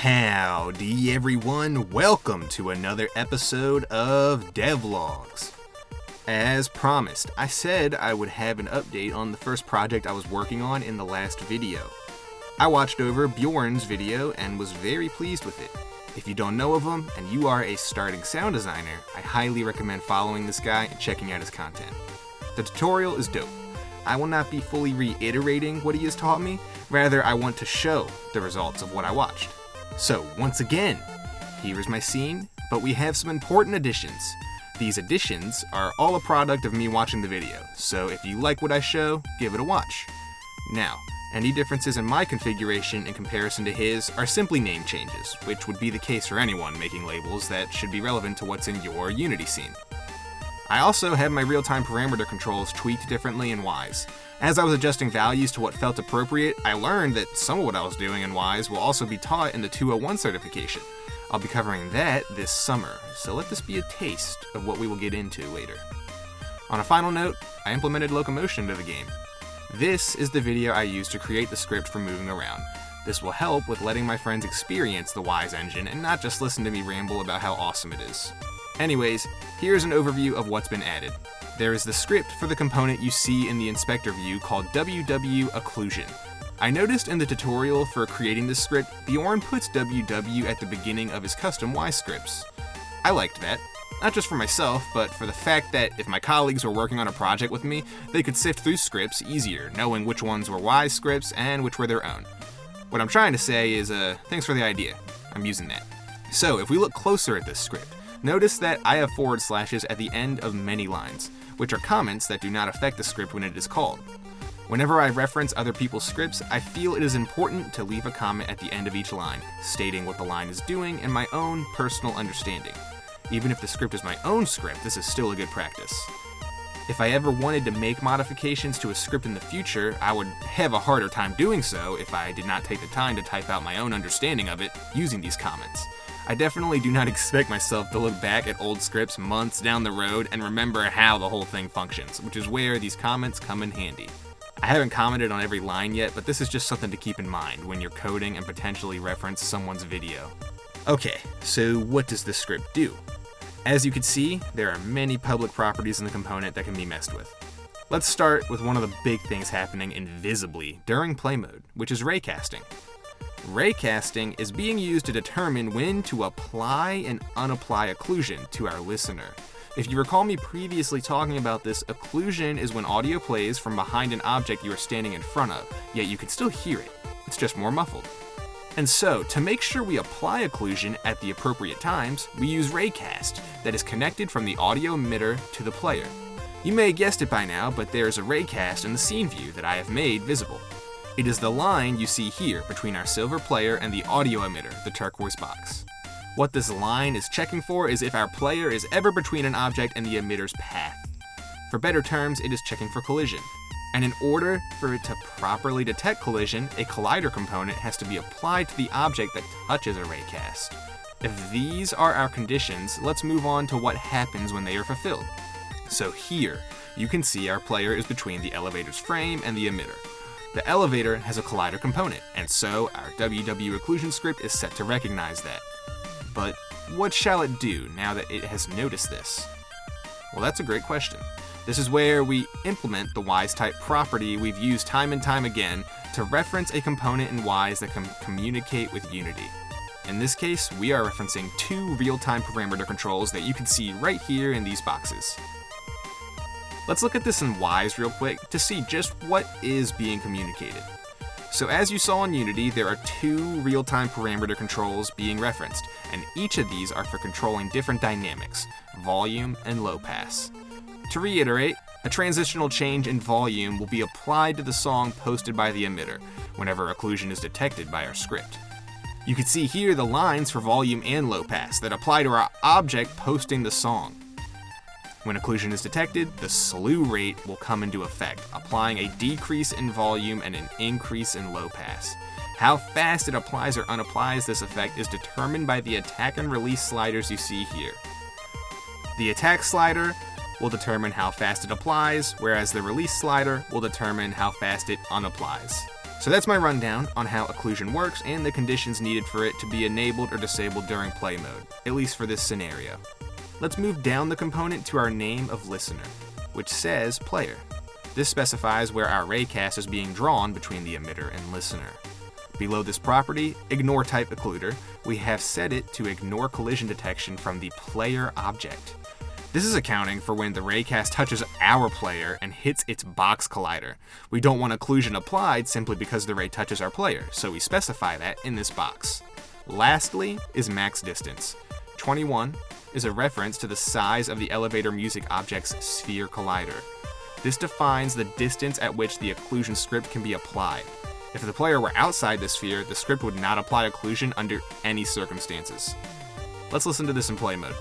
Howdy everyone, welcome to another episode of Devlogs. As promised, I said I would have an update on the first project I was working on in the last video. I watched over Bjorn's video and was very pleased with it. If you don't know of him and you are a starting sound designer, I highly recommend following this guy and checking out his content. The tutorial is dope. I will not be fully reiterating what he has taught me, rather I want to show the results of what I watched. So, once again, here is my scene, but we have some important additions. These additions are all a product of me watching the video, so if you like what I show, give it a watch. Now, any differences in my configuration in comparison to his are simply name changes, which would be the case for anyone making labels that should be relevant to what's in your Unity scene. I also have my real-time parameter controls tweaked differently in Wwise. As I was adjusting values to what felt appropriate, I learned that some of what I was doing in Wwise will also be taught in the 201 certification. I'll be covering that this summer, so let this be a taste of what we will get into later. On a final note, I implemented locomotion into the game. This is the video I used to create the script for moving around. This will help with letting my friends experience the Wwise engine and not just listen to me ramble about how awesome it is. Anyways, here's an overview of what's been added. There is the script for the component you see in the inspector view called Wwise Occlusion. I noticed in the tutorial for creating this script, Bjorn puts WW at the beginning of his custom Wwise scripts. I liked that, not just for myself, but for the fact that if my colleagues were working on a project with me, they could sift through scripts easier, knowing which ones were Wwise scripts and which were their own. What I'm trying to say is, thanks for the idea. I'm using that. So, if we look closer at this script, notice that I have forward slashes at the end of many lines, which are comments that do not affect the script when it is called. Whenever I reference other people's scripts, I feel it is important to leave a comment at the end of each line, stating what the line is doing and my own personal understanding. Even if the script is my own script, this is still a good practice. If I ever wanted to make modifications to a script in the future, I would have a harder time doing so if I did not take the time to type out my own understanding of it using these comments. I definitely do not expect myself to look back at old scripts months down the road and remember how the whole thing functions, which is where these comments come in handy. I haven't commented on every line yet, but this is just something to keep in mind when you're coding and potentially reference someone's video. Okay, so what does this script do? As you can see, there are many public properties in the component that can be messed with. Let's start with one of the big things happening invisibly during play mode, which is raycasting. Raycasting is being used to determine when to apply and unapply occlusion to our listener. If you recall me previously talking about this, occlusion is when audio plays from behind an object you are standing in front of, yet you can still hear it. It's just more muffled. And so, to make sure we apply occlusion at the appropriate times, we use raycast that is connected from the audio emitter to the player. You may have guessed it by now, but there is a raycast in the scene view that I have made visible. It is the line you see here between our silver player and the audio emitter, the turquoise box. What this line is checking for is if our player is ever between an object and the emitter's path. For better terms, it is checking for collision. And in order for it to properly detect collision, a collider component has to be applied to the object that touches a raycast. If these are our conditions, let's move on to what happens when they are fulfilled. So here, you can see our player is between the elevator's frame and the emitter. The elevator has a collider component, and so our Wwise Occlusion script is set to recognize that. But what shall it do now that it has noticed this? Well, that's a great question. This is where we implement the Wwise type property we've used time and time again to reference a component in Wwise that can communicate with Unity. In this case, we are referencing two real-time parameter controls that you can see right here in these boxes. Let's look at this in Wwise real quick to see just what is being communicated. So as you saw in Unity, there are two real-time parameter controls being referenced, and each of these are for controlling different dynamics, volume and low pass. To reiterate, a transitional change in volume will be applied to the song posted by the emitter whenever occlusion is detected by our script. You can see here the lines for volume and low pass that apply to our object posting the song. When occlusion is detected, the slew rate will come into effect, applying a decrease in volume and an increase in low pass. How fast it applies or unapplies this effect is determined by the attack and release sliders you see here. The attack slider will determine how fast it applies, whereas the release slider will determine how fast it unapplies. So that's my rundown on how occlusion works and the conditions needed for it to be enabled or disabled during play mode, at least for this scenario. Let's move down the component to our name of listener, which says player. This specifies where our raycast is being drawn between the emitter and listener. Below this property, ignore type occluder, we have set it to ignore collision detection from the player object. This is accounting for when the raycast touches our player and hits its box collider. We don't want occlusion applied simply because the ray touches our player, so we specify that in this box. Lastly is max distance. 21 is a reference to the size of the elevator music object's sphere collider. This defines the distance at which the occlusion script can be applied. If the player were outside the sphere, the script would not apply occlusion under any circumstances. Let's listen to this in play mode.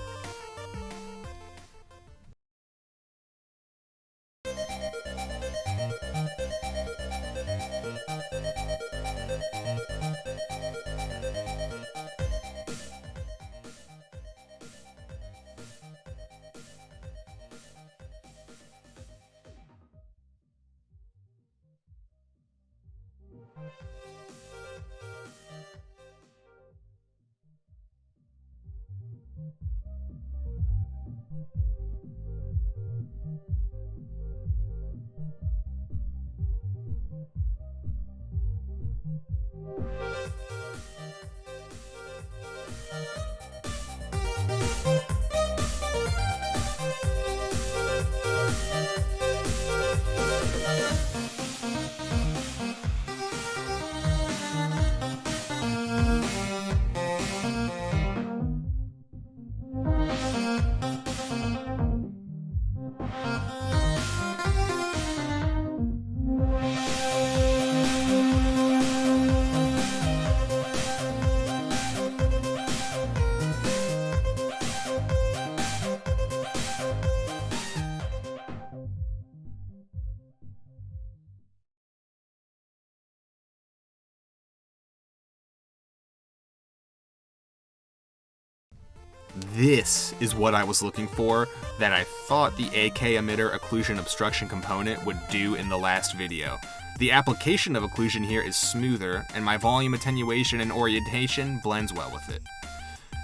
This is what I was looking for that I thought the AK emitter occlusion obstruction component would do in the last video. The application of occlusion here is smoother, and my volume attenuation and orientation blends well with it.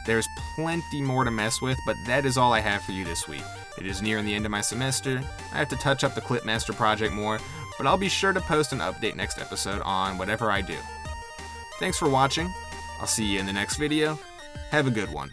There's plenty more to mess with, but that is all I have for you this week. It is nearing the end of my semester. I have to touch up the Clipmaster project more, but I'll be sure to post an update next episode on whatever I do. Thanks for watching. I'll see you in the next video. Have a good one.